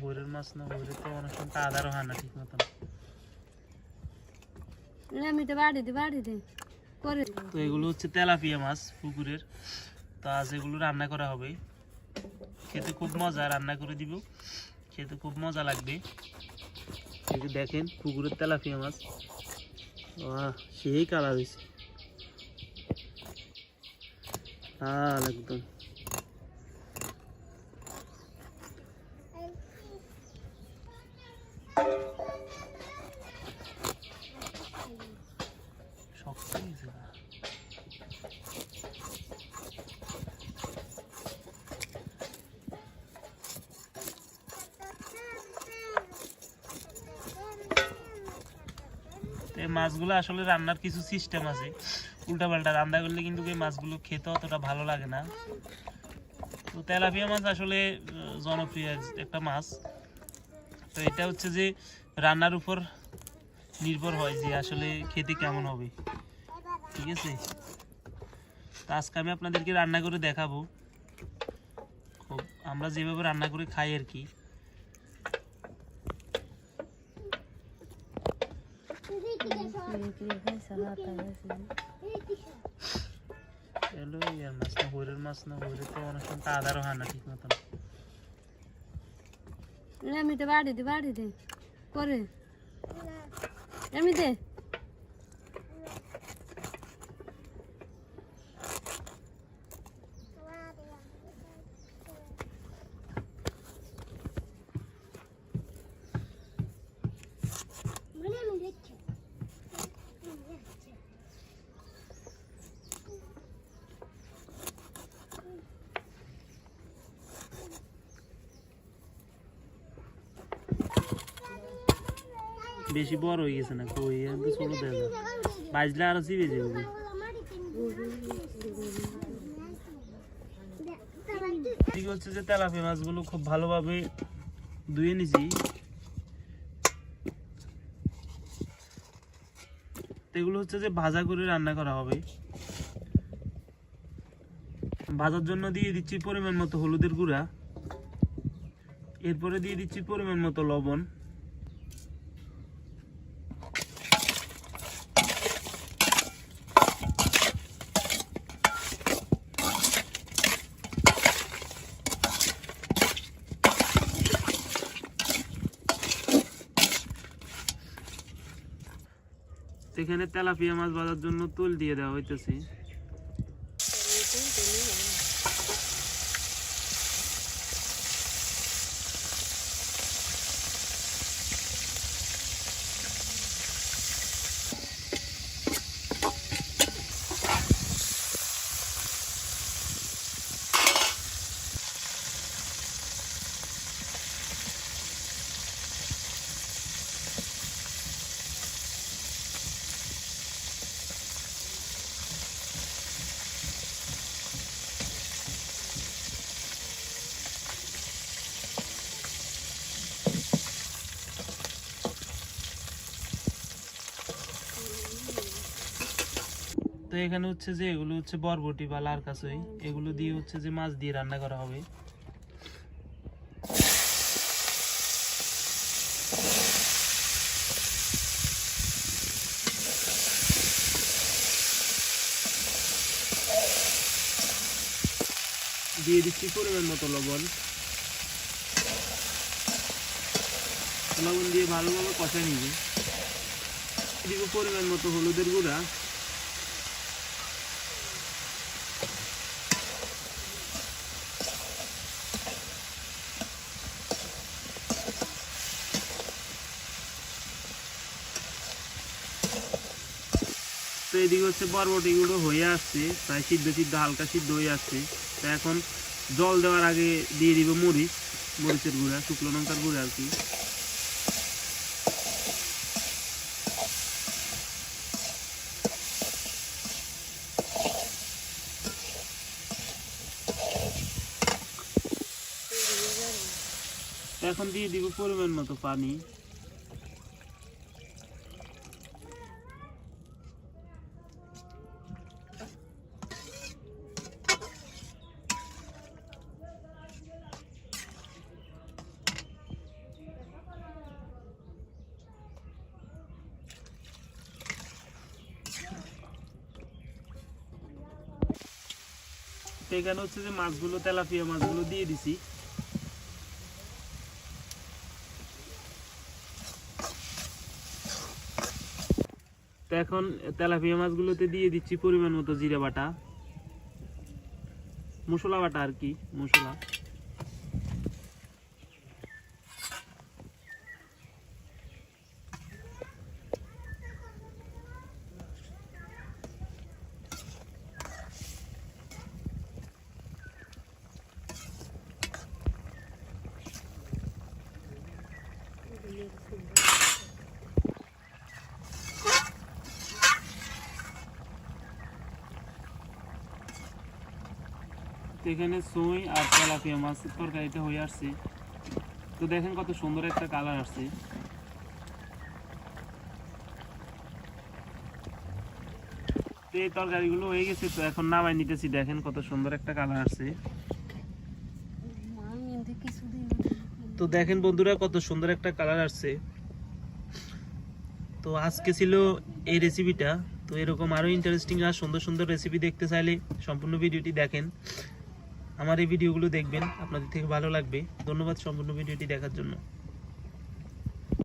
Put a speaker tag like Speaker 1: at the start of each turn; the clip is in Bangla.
Speaker 1: হইরের মাছ না হইরে তো অনেক সময় আদারও হয় না ঠিক মতন। তো এগুলো হচ্ছে তেলাপিয়া মাছ পুকুরের। তো আজ এগুলো রান্না করা হবে, খেতে খুব মজা, রান্না করে দিব, খেতে খুব মজা লাগবে। এই যে দেখেন পুকুরের তেলাপিয়া মাছ, সেই কালার হয়েছে লাল একদম। শক্ত হয়েছে না। এই মাছগুলো আসলে রান্নার কিছু সিস্টেম আছে, উল্টাপাল্টা রান্না করলে কিন্তু এই মাছগুলো খেতে অতটা ভালো লাগে না। তো তেলাপিয়া মাছ আসলে জনপ্রিয় একটা মাছ। তো এটা হচ্ছে যে রান্নার উপর নির্ভর হয় যে আসলে খেতে কেমন হবে, ঠিক আছে। তো আজকে আমি আপনাদেরকে রান্না করে দেখাবো, খুব আমরা যেভাবে রান্না করে খাই আর কি। মাছ না হইরের মাছ না হইরে তো অনেক সময় আদারও হয় না ঠিক মতন।
Speaker 2: বাড়ি দে করে এমনি দে।
Speaker 1: বেশি বড় হয়ে গেছে না, কই তো ছোট দেখা যায়, বাজলে আরো চিপে যাবে। ঠিক হচ্ছে যে তেলাপিয়া মাছগুলো খুব ভালোভাবে ধুয়ে নিছি। এগুলো হচ্ছে যে ভাজা করে রান্না করা হবে। ভাজার জন্য দিয়ে দিচ্ছি পরিমাণ মতো হলুদের গুঁড়া, এরপরে দিয়ে দিচ্ছি পরিমাণ মতো লবণ, এখানে তেলাপিয়া মাছ ভাজার জন্য তেল দিয়ে দেওয়া হইতেছে। তো এখানে হচ্ছে যে এগুলো হচ্ছে বরবটি বা লার কাছই, এগুলো দিয়ে হচ্ছে যে মাছ দিয়ে রান্না করা হবে। দিয়ে দিচ্ছি পরিমাণ মতো লবণ, লবণ দিয়ে ভালোভাবে কষাই নিবি। দিব পরিমাণ মতো হলুদের গুঁড়া, তো এদিকে হচ্ছে বরবটিগুলো হয়ে আসছে, প্রায় সিদ্ধ হালকা সিদ্ধ হয়ে আসছে। তো এখন জল দেওয়ার আগে দিয়ে দিব মরিচের গুঁড়া, শুকনো লঙ্কার গুঁড়া আর কি। এখন দিয়ে দিব পরিমাণ মতো পানি। এখানে হচ্ছে যে মাছগুলো, তেলাপিয়া মাছগুলো দিয়ে দিছি। তো এখন তেলাপিয়া মাছগুলোতে দিয়ে দিচ্ছি পরিমাণ মতো জিরা বাটা, মশলা বাটা আর কি, মশলা। তো এখানে ছুঁই আর তেলাপিয়া মাছের তরকারিটা হয়ে আসছে। তো দেখেন কত সুন্দর একটা কালার আসছে। তো এই তরকারিগুলো হয়ে গেছে, তো এখন নামাই নিতেছি। দেখেন কত সুন্দর একটা কালার আসছে। তো দেখেন বন্ধুরা কত সুন্দর একটা কালার আসছে। তো আজকে ছিল এই রেসিপিটা। তো এরকম আরো ইন্টারেস্টিং আর সুন্দর সুন্দর রেসিপি দেখতে চাইলে সম্পূর্ণ ভিডিওটি দেখেন। আমার এই ভিডিওগুলো দেখবেন, আপনাদের থেকে ভালো লাগবে। ধন্যবাদ সম্পূর্ণ ভিডিওটি দেখার জন্য।